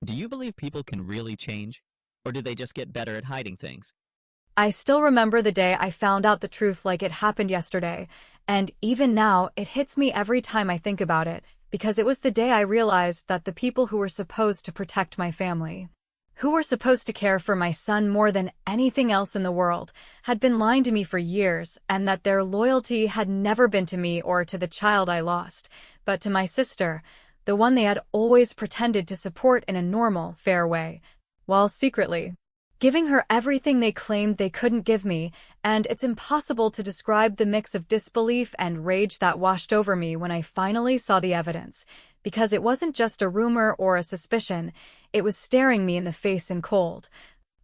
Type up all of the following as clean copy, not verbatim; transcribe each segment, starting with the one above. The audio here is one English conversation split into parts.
Do you believe people can really change? Or do they just get better at hiding things? I still remember the day I found out the truth like it happened yesterday, and even now it hits me every time I think about it, because it was the day I realized that the people who were supposed to protect my family, who were supposed to care for my son more than anything else in the world, had been lying to me for years, and that their loyalty had never been to me or to the child I lost, but to my sister, the one they had always pretended to support in a normal, fair way, while secretly giving her everything they claimed they couldn't give me, and it's impossible to describe the mix of disbelief and rage that washed over me when I finally saw the evidence, because it wasn't just a rumor or a suspicion, it was staring me in the face in cold,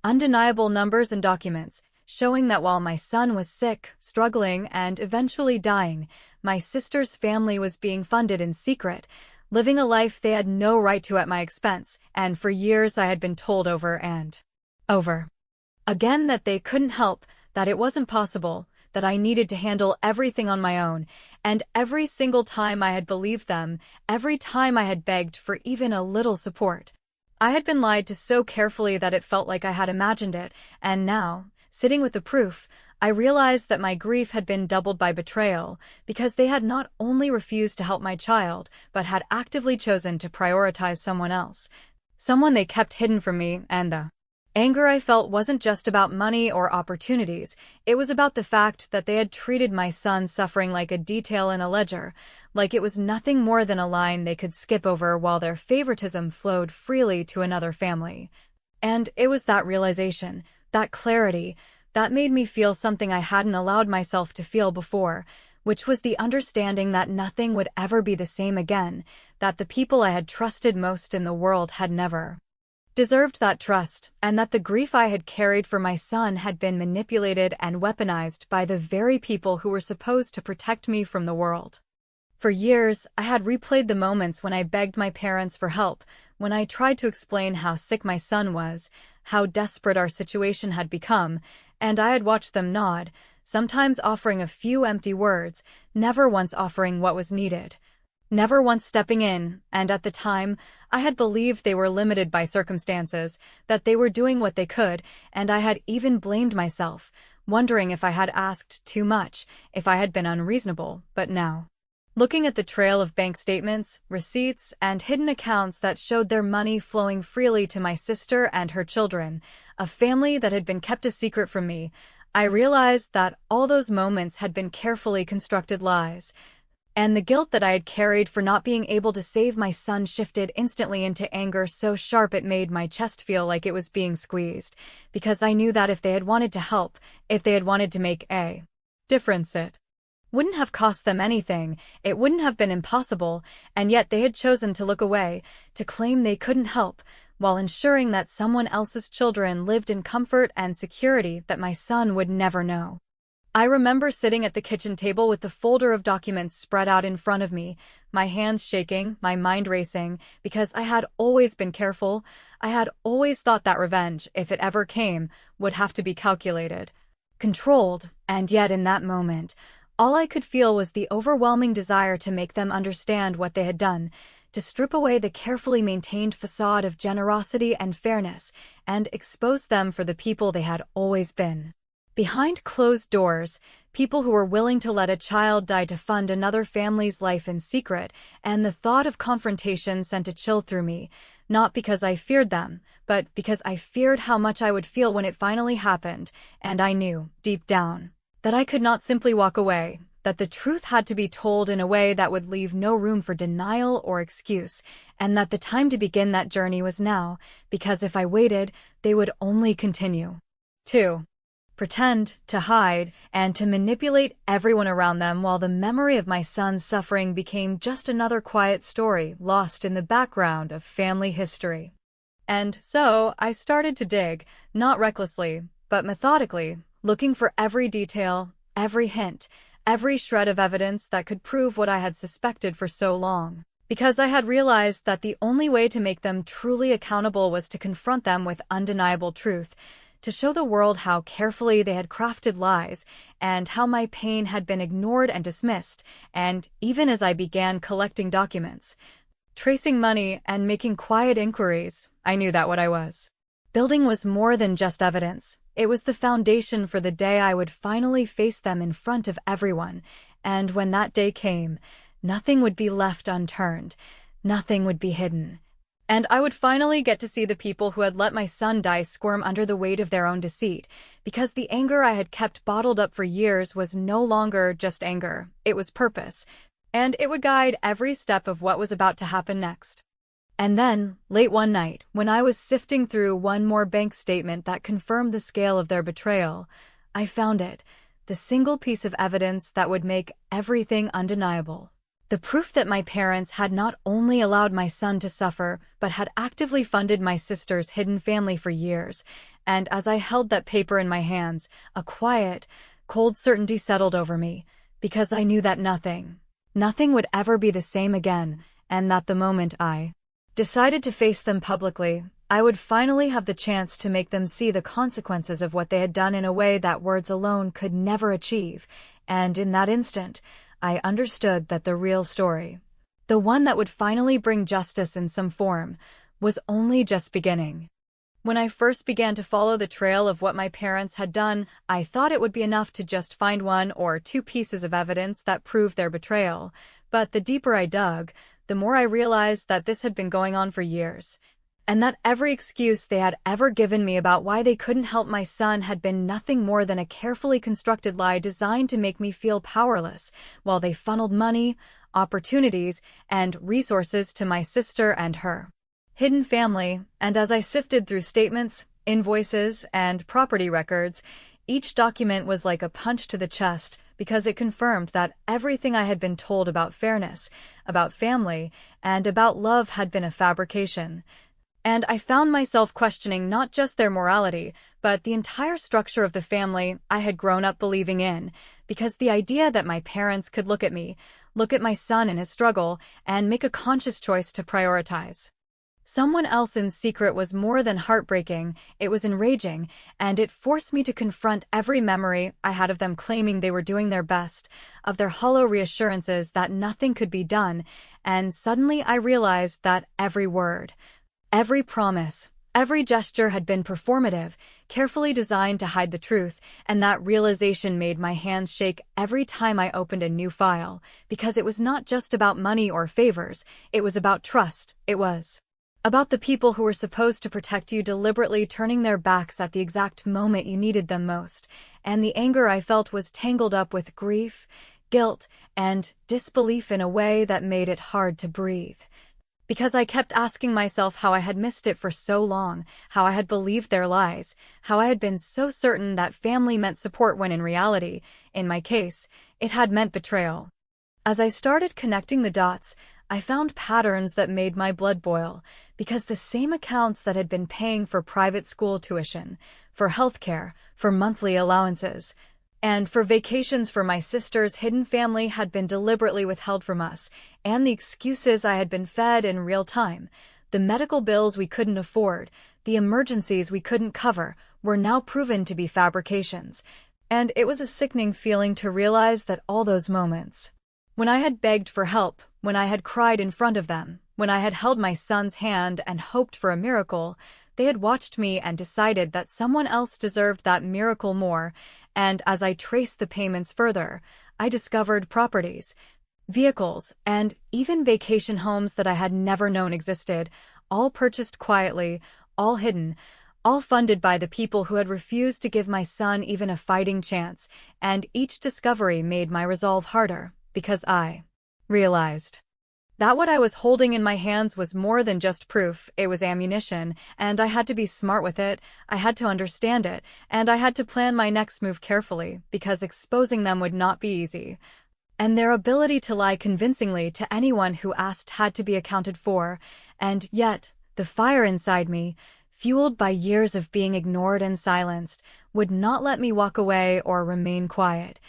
undeniable numbers and documents, showing that while my son was sick, struggling, and eventually dying, my sister's family was being funded in secret, living a life they had no right to at my expense, and for years I had been told over and over again that they couldn't help, that it wasn't possible, that I needed to handle everything on my own, and every single time I had believed them, every time I had begged for even a little support, I had been lied to so carefully that it felt like I had imagined it, and now, sitting with the proof, I realized that my grief had been doubled by betrayal, because they had not only refused to help my child, but had actively chosen to prioritize someone else, someone they kept hidden from me, and the anger I felt wasn't just about money or opportunities, it was about the fact that they had treated my son's suffering like a detail in a ledger, like it was nothing more than a line they could skip over while their favoritism flowed freely to another family. And it was that realization, that clarity, that made me feel something I hadn't allowed myself to feel before, which was the understanding that nothing would ever be the same again, that the people I had trusted most in the world had never deserved that trust, and that the grief I had carried for my son had been manipulated and weaponized by the very people who were supposed to protect me from the world. For years, I had replayed the moments when I begged my parents for help, when I tried to explain how sick my son was, how desperate our situation had become, and I had watched them nod, sometimes offering a few empty words, never once offering what was needed, never once stepping in, and at the time, I had believed they were limited by circumstances, that they were doing what they could, and I had even blamed myself, wondering if I had asked too much, if I had been unreasonable, but now, looking at the trail of bank statements, receipts, and hidden accounts that showed their money flowing freely to my sister and her children, a family that had been kept a secret from me, I realized that all those moments had been carefully constructed lies, and the guilt that I had carried for not being able to save my son shifted instantly into anger so sharp it made my chest feel like it was being squeezed, because I knew that if they had wanted to help, if they had wanted to make a difference, it wouldn't have cost them anything, it wouldn't have been impossible, and yet they had chosen to look away, to claim they couldn't help, while ensuring that someone else's children lived in comfort and security that my son would never know. I remember sitting at the kitchen table with the folder of documents spread out in front of me, my hands shaking, my mind racing, because I had always been careful. I had always thought that revenge, if it ever came, would have to be calculated, controlled, and yet in that moment, all I could feel was the overwhelming desire to make them understand what they had done, to strip away the carefully maintained facade of generosity and fairness, and expose them for the people they had always been. Behind closed doors, people who were willing to let a child die to fund another family's life in secret, and the thought of confrontation sent a chill through me, not because I feared them, but because I feared how much I would feel when it finally happened, and I knew, deep down, that I could not simply walk away, that the truth had to be told in a way that would leave no room for denial or excuse, and that the time to begin that journey was now, because if I waited, they would only continue to pretend, to hide, and to manipulate everyone around them while the memory of my son's suffering became just another quiet story lost in the background of family history. And so I started to dig, not recklessly, but methodically, looking for every detail, every hint, every shred of evidence that could prove what I had suspected for so long. Because I had realized that the only way to make them truly accountable was to confront them with undeniable truth, to show the world how carefully they had crafted lies, and how my pain had been ignored and dismissed, and even as I began collecting documents, tracing money, and making quiet inquiries, I knew that what I was building was more than just evidence. It was the foundation for the day I would finally face them in front of everyone. And when that day came, nothing would be left unturned. Nothing would be hidden. And I would finally get to see the people who had let my son die squirm under the weight of their own deceit, because the anger I had kept bottled up for years was no longer just anger. It was purpose, and it would guide every step of what was about to happen next. And then, late one night, when I was sifting through one more bank statement that confirmed the scale of their betrayal, I found it, the single piece of evidence that would make everything undeniable. The proof that my parents had not only allowed my son to suffer, but had actively funded my sister's hidden family for years. And as I held that paper in my hands, a quiet, cold certainty settled over me, because I knew that nothing would ever be the same again, and that the moment I decided to face them publicly, I would finally have the chance to make them see the consequences of what they had done in a way that words alone could never achieve. And in that instant, I understood that the real story, the one that would finally bring justice in some form, was only just beginning. When I first began to follow the trail of what my parents had done, I thought it would be enough to just find one or two pieces of evidence that proved their betrayal. But the deeper I dug, the more I realized that this had been going on for years, and that every excuse they had ever given me about why they couldn't help my son had been nothing more than a carefully constructed lie designed to make me feel powerless, while they funneled money, opportunities, and resources to my sister and her hidden family. And as I sifted through statements, invoices, and property records, each document was like a punch to the chest, because it confirmed that everything I had been told about fairness, about family, and about love had been a fabrication. And I found myself questioning not just their morality, but the entire structure of the family I had grown up believing in, because the idea that my parents could look at me, look at my son in his struggle, and make a conscious choice to prioritize someone else in secret was more than heartbreaking. It was enraging, and it forced me to confront every memory I had of them claiming they were doing their best, of their hollow reassurances that nothing could be done. And suddenly I realized that every word, every promise, every gesture had been performative, carefully designed to hide the truth, and that realization made my hands shake every time I opened a new file, because it was not just about money or favors, it was about trust. It was about the people who were supposed to protect you deliberately turning their backs at the exact moment you needed them most. And the anger I felt was tangled up with grief, guilt, and disbelief in a way that made it hard to breathe. Because I kept asking myself how I had missed it for so long, how I had believed their lies, how I had been so certain that family meant support when in reality, in my case, it had meant betrayal. As I started connecting the dots, I found patterns that made my blood boil, because the same accounts that had been paying for private school tuition, for healthcare, for monthly allowances, and for vacations for my sister's hidden family had been deliberately withheld from us, and the excuses I had been fed in real time, the medical bills we couldn't afford, the emergencies we couldn't cover, were now proven to be fabrications. And it was a sickening feeling to realize that all those moments, when I had begged for help, when I had cried in front of them, when I had held my son's hand and hoped for a miracle, they had watched me and decided that someone else deserved that miracle more. And as I traced the payments further, I discovered properties, vehicles, and even vacation homes that I had never known existed, all purchased quietly, all hidden, all funded by the people who had refused to give my son even a fighting chance. And each discovery made my resolve harder, because I realized that what I was holding in my hands was more than just proof, it was ammunition, and I had to be smart with it, I had to understand it, and I had to plan my next move carefully, because exposing them would not be easy. And their ability to lie convincingly to anyone who asked had to be accounted for. And yet, the fire inside me, fueled by years of being ignored and silenced, would not let me walk away or remain quiet.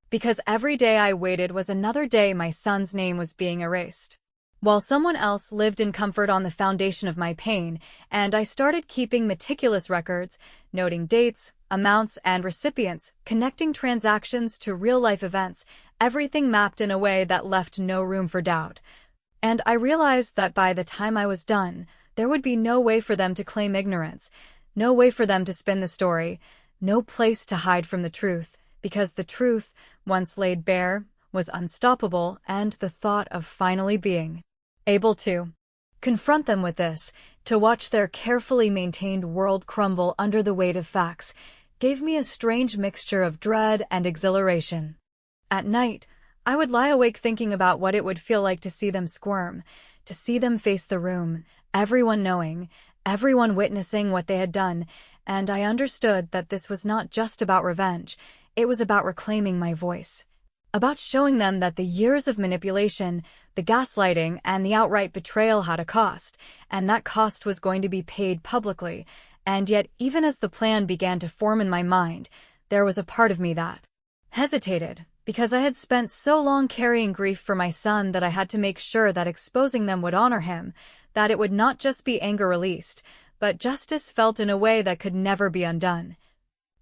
Because every day I waited was another day my son's name was being erased, while someone else lived in comfort on the foundation of my pain. And I started keeping meticulous records, noting dates, amounts, and recipients, connecting transactions to real-life events, everything mapped in a way that left no room for doubt. And I realized that by the time I was done, there would be no way for them to claim ignorance, no way for them to spin the story, no place to hide from the truth, because the truth, once laid bare, was unstoppable, and the thought of finally being able to confront them with this, to watch their carefully maintained world crumble under the weight of facts, gave me a strange mixture of dread and exhilaration. At night, I would lie awake thinking about what it would feel like to see them squirm, to see them face the room, everyone knowing, everyone witnessing what they had done, and I understood that this was not just about revenge, it was about reclaiming my voice. About showing them that the years of manipulation, the gaslighting, and the outright betrayal had a cost, and that cost was going to be paid publicly. And yet, even as the plan began to form in my mind, there was a part of me that hesitated, because I had spent so long carrying grief for my son that I had to make sure that exposing them would honor him, that it would not just be anger released, but justice felt in a way that could never be undone.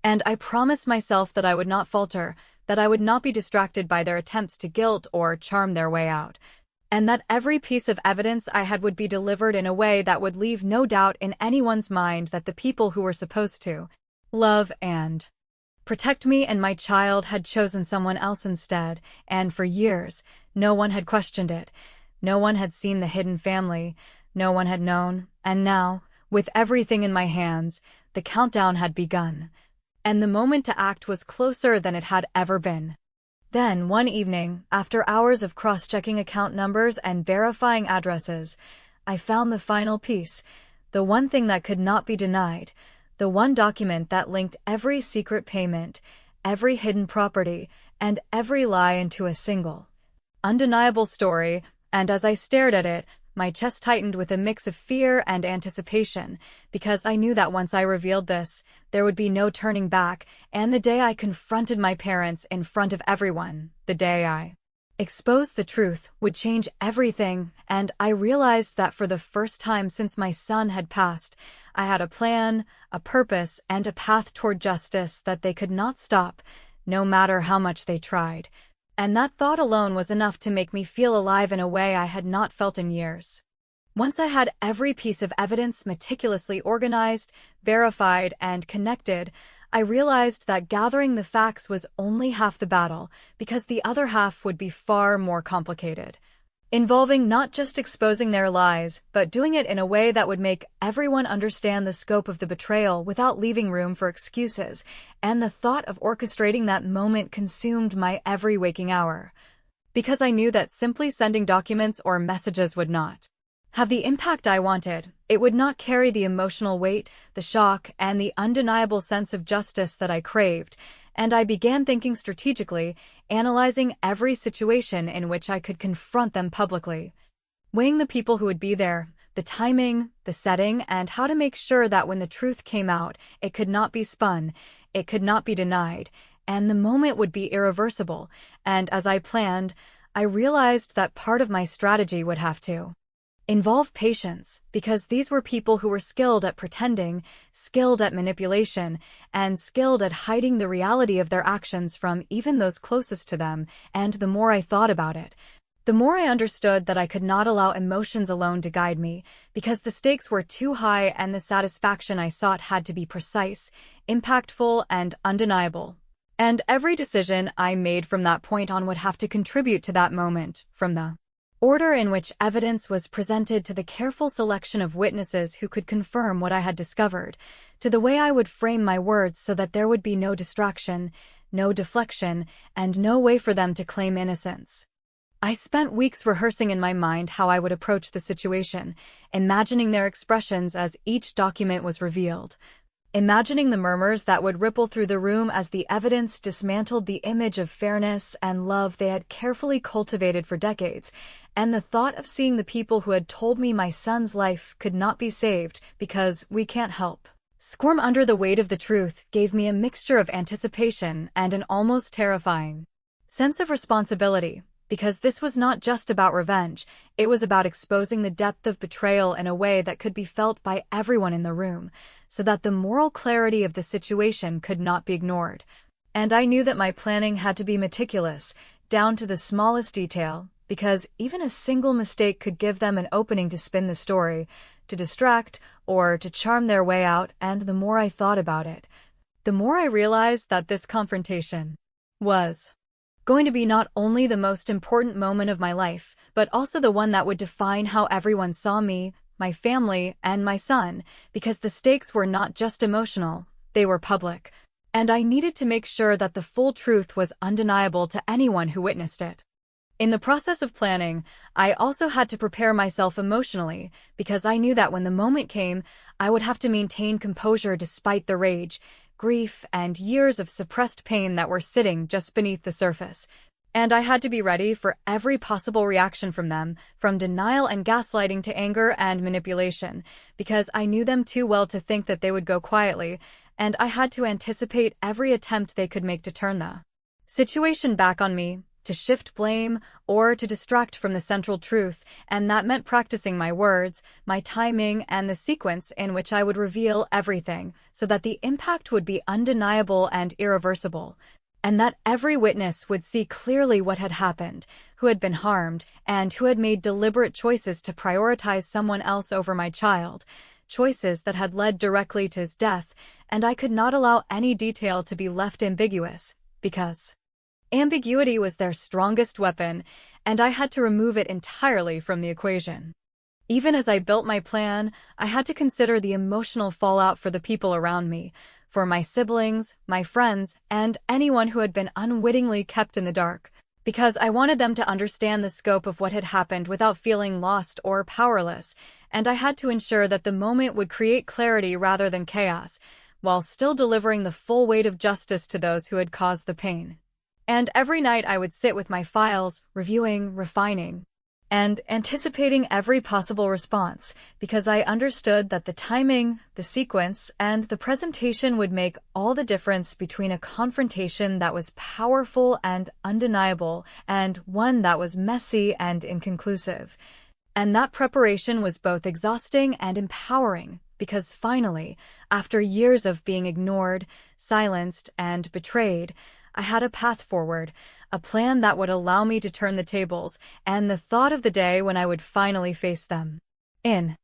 And I promised myself that I would not falter, that I would not be distracted by their attempts to guilt or charm their way out, and that every piece of evidence I had would be delivered in a way that would leave no doubt in anyone's mind that the people who were supposed to love and protect me and my child had chosen someone else instead, and for years, no one had questioned it. No one had seen the hidden family, no one had known, and now, with everything in my hands, the countdown had begun. And the moment to act was closer than it had ever been. Then, one evening, after hours of cross-checking account numbers and verifying addresses, I found the final piece, the one thing that could not be denied, the one document that linked every secret payment, every hidden property, and every lie into a single, undeniable story, and as I stared at it, my chest tightened with a mix of fear and anticipation, because I knew that once I revealed this, there would be no turning back, and the day I confronted my parents in front of everyone, the day I exposed the truth, would change everything, and I realized that for the first time since my son had passed, I had a plan, a purpose, and a path toward justice that they could not stop, no matter how much they tried. And that thought alone was enough to make me feel alive in a way I had not felt in years. Once I had every piece of evidence meticulously organized, verified, and connected, I realized that gathering the facts was only half the battle, because the other half would be far more complicated, involving not just exposing their lies, but doing it in a way that would make everyone understand the scope of the betrayal without leaving room for excuses, and the thought of orchestrating that moment consumed my every waking hour. Because I knew that simply sending documents or messages would not have the impact I wanted. It would not carry the emotional weight, the shock, and the undeniable sense of justice that I craved, and I began thinking strategically, analyzing every situation in which I could confront them publicly, weighing the people who would be there, the timing, the setting, and how to make sure that when the truth came out, it could not be spun, it could not be denied, and the moment would be irreversible. And as I planned, I realized that part of my strategy would have to involve patience, because these were people who were skilled at pretending, skilled at manipulation, and skilled at hiding the reality of their actions from even those closest to them, and the more I thought about it, the more I understood that I could not allow emotions alone to guide me, because the stakes were too high and the satisfaction I sought had to be precise, impactful, and undeniable. And every decision I made from that point on would have to contribute to that moment, from the order in which evidence was presented to the careful selection of witnesses who could confirm what I had discovered, to the way I would frame my words so that there would be no distraction, no deflection, and no way for them to claim innocence. I spent weeks rehearsing in my mind how I would approach the situation, imagining their expressions as each document was revealed, imagining the murmurs that would ripple through the room as the evidence dismantled the image of fairness and love they had carefully cultivated for decades, and the thought of seeing the people who had told me my son's life could not be saved because we can't help squirm under the weight of the truth gave me a mixture of anticipation and an almost terrifying sense of responsibility, because this was not just about revenge, it was about exposing the depth of betrayal in a way that could be felt by everyone in the room, so that the moral clarity of the situation could not be ignored. And I knew that my planning had to be meticulous, down to the smallest detail, because even a single mistake could give them an opening to spin the story, to distract, or to charm their way out, and the more I thought about it, the more I realized that this confrontation was going to be not only the most important moment of my life, but also the one that would define how everyone saw me, my family, and my son, because the stakes were not just emotional, they were public, and I needed to make sure that the full truth was undeniable to anyone who witnessed it. In the process of planning, I also had to prepare myself emotionally, because I knew that when the moment came, I would have to maintain composure despite the rage, grief, and years of suppressed pain that were sitting just beneath the surface. And I had to be ready for every possible reaction from them, from denial and gaslighting to anger and manipulation, because I knew them too well to think that they would go quietly, and I had to anticipate every attempt they could make to turn the situation back on me, to shift blame, or to distract from the central truth, and that meant practicing my words, my timing, and the sequence in which I would reveal everything, so that the impact would be undeniable and irreversible, and that every witness would see clearly what had happened, who had been harmed, and who had made deliberate choices to prioritize someone else over my child, choices that had led directly to his death, and I could not allow any detail to be left ambiguous, because ambiguity was their strongest weapon, and I had to remove it entirely from the equation. Even as I built my plan, I had to consider the emotional fallout for the people around me, for my siblings, my friends, and anyone who had been unwittingly kept in the dark, because I wanted them to understand the scope of what had happened without feeling lost or powerless, and I had to ensure that the moment would create clarity rather than chaos, while still delivering the full weight of justice to those who had caused the pain. And every night I would sit with my files, reviewing, refining, and anticipating every possible response, because I understood that the timing, the sequence, and the presentation would make all the difference between a confrontation that was powerful and undeniable, and one that was messy and inconclusive. And that preparation was both exhausting and empowering, because finally, after years of being ignored, silenced, and betrayed, I had a path forward, a plan that would allow me to turn the tables, and the thought of the day when I would finally face them. In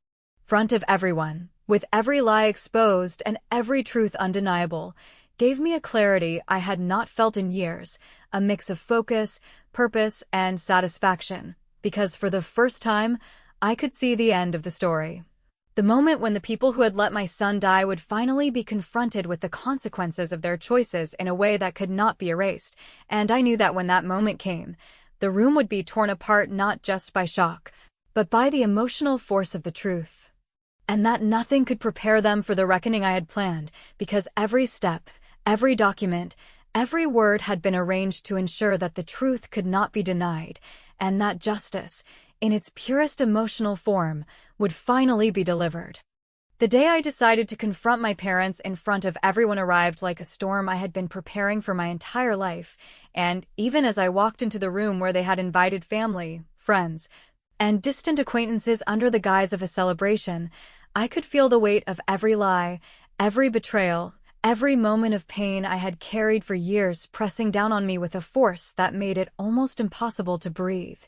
front of everyone, with every lie exposed and every truth undeniable, gave me a clarity I had not felt in years, a mix of focus, purpose, and satisfaction, because for the first time, I could see the end of the story. The moment when the people who had let my son die would finally be confronted with the consequences of their choices in a way that could not be erased, and I knew that when that moment came, the room would be torn apart not just by shock, but by the emotional force of the truth. And that nothing could prepare them for the reckoning I had planned, because every step, every document, every word had been arranged to ensure that the truth could not be denied, and that justice, in its purest emotional form, would finally be delivered. The day I decided to confront my parents in front of everyone arrived like a storm I had been preparing for my entire life, and even as I walked into the room where they had invited family, friends, and distant acquaintances under the guise of a celebration, I could feel the weight of every lie, every betrayal, every moment of pain I had carried for years pressing down on me with a force that made it almost impossible to breathe.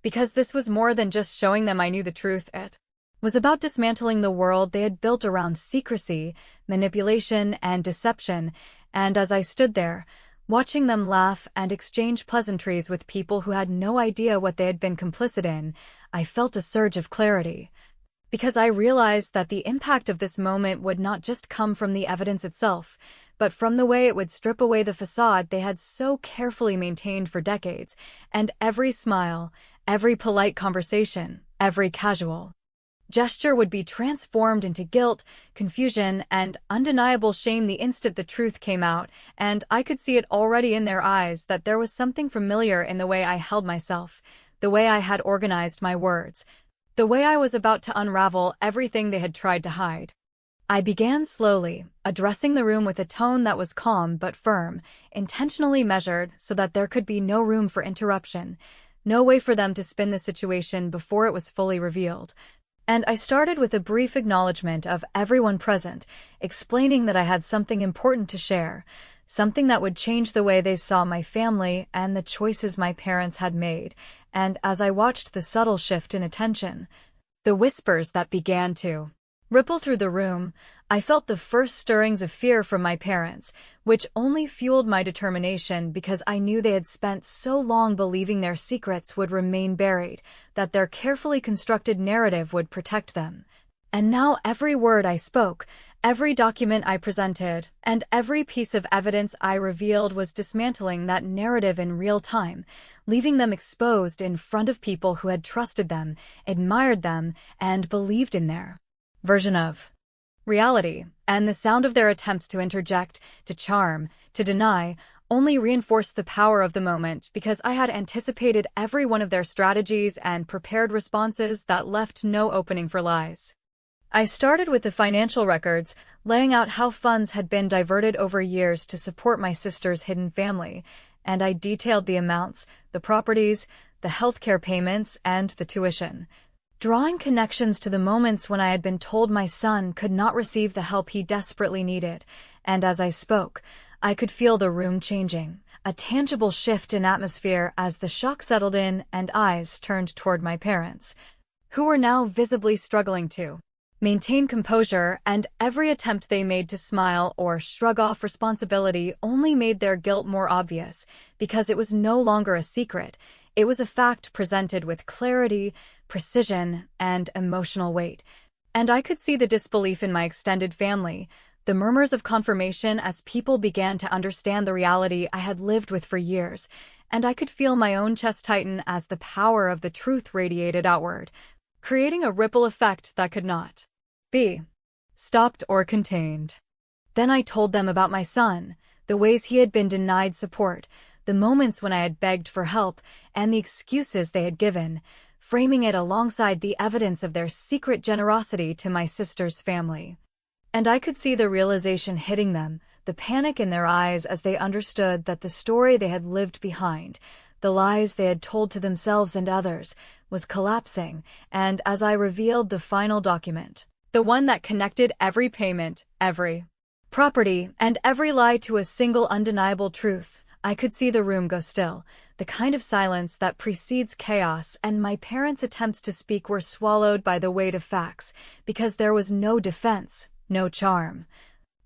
Because this was more than just showing them I knew the truth, it was about dismantling the world they had built around secrecy, manipulation, and deception, and as I stood there, watching them laugh and exchange pleasantries with people who had no idea what they had been complicit in, I felt a surge of clarity. Because I realized that the impact of this moment would not just come from the evidence itself, but from the way it would strip away the facade they had so carefully maintained for decades, and every smile, every polite conversation, every casual gesture would be transformed into guilt, confusion, and undeniable shame the instant the truth came out, and I could see it already in their eyes that there was something familiar in the way I held myself, the way I had organized my words, the way I was about to unravel everything they had tried to hide. I began slowly, addressing the room with a tone that was calm but firm, intentionally measured so that there could be no room for interruption, no way for them to spin the situation before it was fully revealed. And I started with a brief acknowledgement of everyone present, explaining that I had something important to share, something that would change the way they saw my family and the choices my parents had made, and as I watched the subtle shift in attention, the whispers that began to ripple through the room, I felt the first stirrings of fear from my parents, which only fueled my determination because I knew they had spent so long believing their secrets would remain buried, that their carefully constructed narrative would protect them. And now every word I spoke, every document I presented, and every piece of evidence I revealed was dismantling that narrative in real time, leaving them exposed in front of people who had trusted them, admired them, and believed in their version of reality. And the sound of their attempts to interject, to charm, to deny, only reinforced the power of the moment because I had anticipated every one of their strategies and prepared responses that left no opening for lies. I started with the financial records, laying out how funds had been diverted over years to support my sister's hidden family, and I detailed the amounts, the properties, the healthcare payments, and the tuition, drawing connections to the moments when I had been told my son could not receive the help he desperately needed. And as I spoke, I could feel the room changing, a tangible shift in atmosphere as the shock settled in and eyes turned toward my parents, who were now visibly struggling to maintain composure, and every attempt they made to smile or shrug off responsibility only made their guilt more obvious, because it was no longer a secret. It was a fact presented with clarity, precision, and emotional weight. And I could see the disbelief in my extended family, the murmurs of confirmation as people began to understand the reality I had lived with for years, and I could feel my own chest tighten as the power of the truth radiated outward, creating a ripple effect that could not be stopped or contained. Then I told them about my son, the ways he had been denied support, the moments when I had begged for help, and the excuses they had given, framing it alongside the evidence of their secret generosity to my sister's family. And I could see the realization hitting them, the panic in their eyes as they understood that the story they had lived behind, the lies they had told to themselves and others, was collapsing. And as I revealed the final document, the one that connected every payment, every property, and every lie to a single undeniable truth, I could see the room go still, the kind of silence that precedes chaos, and my parents' attempts to speak were swallowed by the weight of facts, because there was no defense, no charm,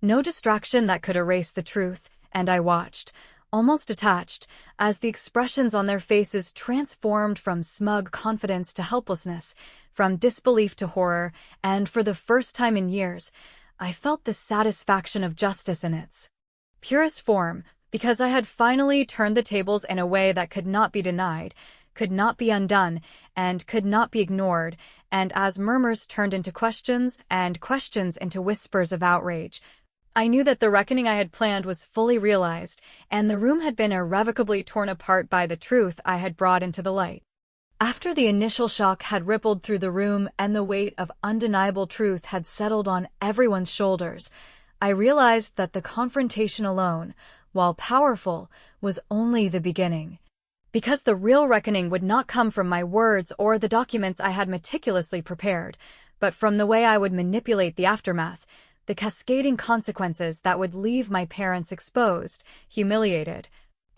no distraction that could erase the truth. And I watched, almost detached, as the expressions on their faces transformed from smug confidence to helplessness, from disbelief to horror, and for the first time in years, I felt the satisfaction of justice in its purest form, because I had finally turned the tables in a way that could not be denied, could not be undone, and could not be ignored. And as murmurs turned into questions, and questions into whispers of outrage, I knew that the reckoning I had planned was fully realized, and the room had been irrevocably torn apart by the truth I had brought into the light. After the initial shock had rippled through the room and the weight of undeniable truth had settled on everyone's shoulders, I realized that the confrontation alone, while powerful, was only the beginning. Because the real reckoning would not come from my words or the documents I had meticulously prepared, but from the way I would manipulate the aftermath, the cascading consequences that would leave my parents exposed, humiliated,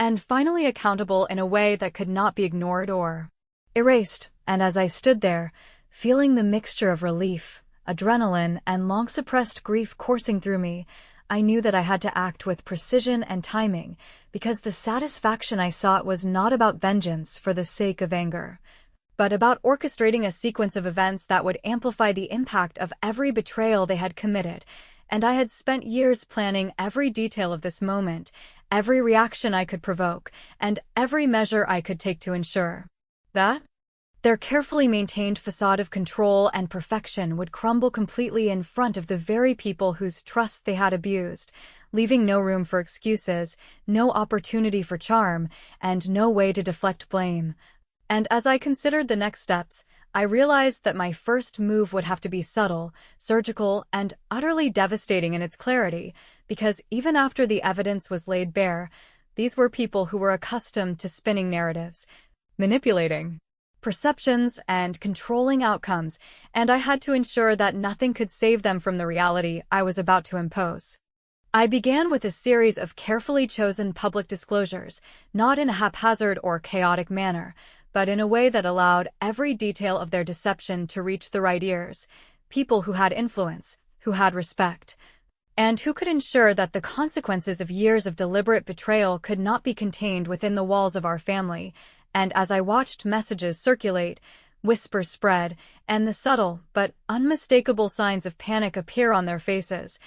and finally accountable in a way that could not be ignored or erased. And as I stood there, feeling the mixture of relief, adrenaline, and long-suppressed grief coursing through me, I knew that I had to act with precision and timing, because the satisfaction I sought was not about vengeance for the sake of anger, but about orchestrating a sequence of events that would amplify the impact of every betrayal they had committed. And I had spent years planning every detail of this moment, every reaction I could provoke, and every measure I could take to ensure that their carefully maintained facade of control and perfection would crumble completely in front of the very people whose trust they had abused, leaving no room for excuses, no opportunity for charm, and no way to deflect blame. And as I considered the next steps, I realized that my first move would have to be subtle, surgical, and utterly devastating in its clarity, because even after the evidence was laid bare, these were people who were accustomed to spinning narratives, manipulating perceptions, and controlling outcomes, and I had to ensure that nothing could save them from the reality I was about to impose. I began with a series of carefully chosen public disclosures, not in a haphazard or chaotic manner, but in a way that allowed every detail of their deception to reach the right ears, people who had influence, who had respect, and who could ensure that the consequences of years of deliberate betrayal could not be contained within the walls of our family. And as I watched messages circulate, whispers spread, and the subtle but unmistakable signs of panic appear on their faces,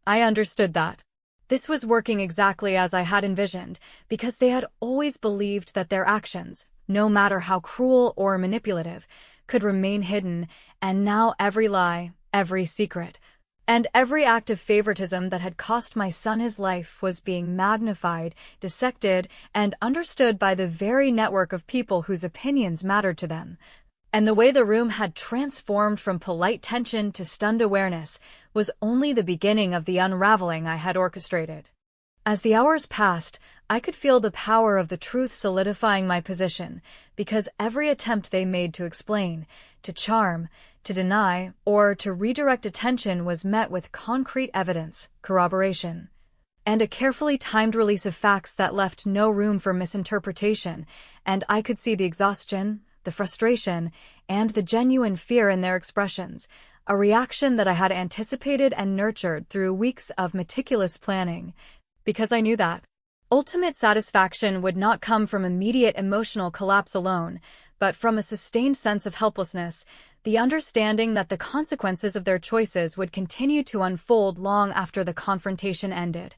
I understood that this was working exactly as I had envisioned, because they had always believed that their actions, no matter how cruel or manipulative, could remain hidden, and now every lie, every secret, and every act of favoritism that had cost my son his life was being magnified, dissected, and understood by the very network of people whose opinions mattered to them. And the way the room had transformed from polite tension to stunned awareness was only the beginning of the unraveling I had orchestrated. As the hours passed, I could feel the power of the truth solidifying my position, because every attempt they made to explain, to charm, to deny, or to redirect attention was met with concrete evidence, corroboration, and a carefully timed release of facts that left no room for misinterpretation, and I could see the exhaustion, the frustration, and the genuine fear in their expressions, a reaction that I had anticipated and nurtured through weeks of meticulous planning, because I knew that ultimate satisfaction would not come from immediate emotional collapse alone, but from a sustained sense of helplessness, the understanding that the consequences of their choices would continue to unfold long after the confrontation ended,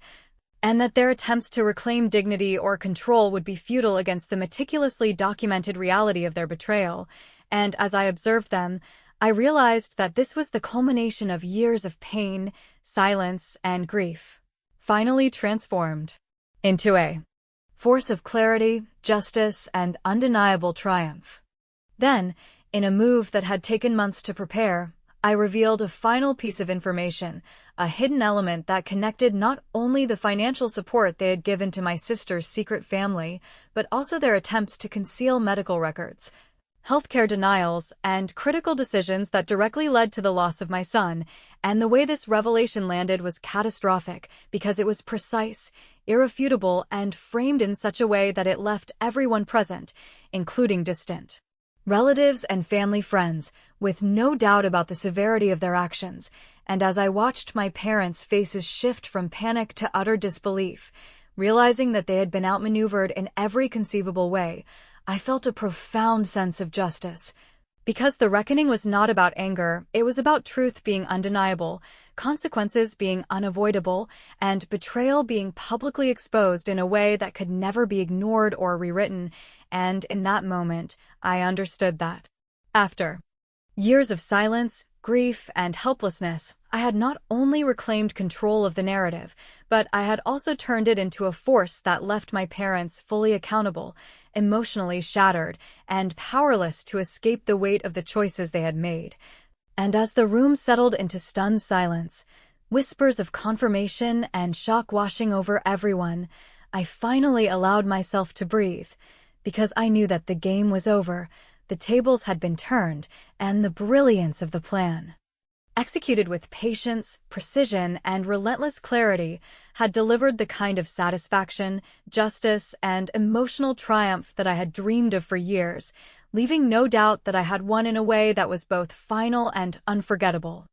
and that their attempts to reclaim dignity or control would be futile against the meticulously documented reality of their betrayal. And as I observed them, I realized that this was the culmination of years of pain, silence, and grief, finally transformed into a force of clarity, justice, and undeniable triumph. Then, in a move that had taken months to prepare, I revealed a final piece of information, a hidden element that connected not only the financial support they had given to my sister's secret family, but also their attempts to conceal medical records, healthcare denials, and critical decisions that directly led to the loss of my son. And the way this revelation landed was catastrophic, because it was precise, irrefutable, and framed in such a way that it left everyone present, including distant relatives and family friends, with no doubt about the severity of their actions. And as I watched my parents' faces shift from panic to utter disbelief, realizing that they had been outmaneuvered in every conceivable way, I felt a profound sense of justice. Because the reckoning was not about anger, it was about truth being undeniable, consequences being unavoidable, and betrayal being publicly exposed in a way that could never be ignored or rewritten. And in that moment, I understood that after years of silence, grief, and helplessness, I had not only reclaimed control of the narrative, but I had also turned it into a force that left my parents fully accountable, emotionally shattered, and powerless to escape the weight of the choices they had made. And as the room settled into stunned silence, whispers of confirmation and shock washing over everyone, I finally allowed myself to breathe, because I knew that the game was over, the tables had been turned, and the brilliance of the plan, executed with patience, precision, and relentless clarity, had delivered the kind of satisfaction, justice, and emotional triumph that I had dreamed of for years, leaving no doubt that I had won in a way that was both final and unforgettable.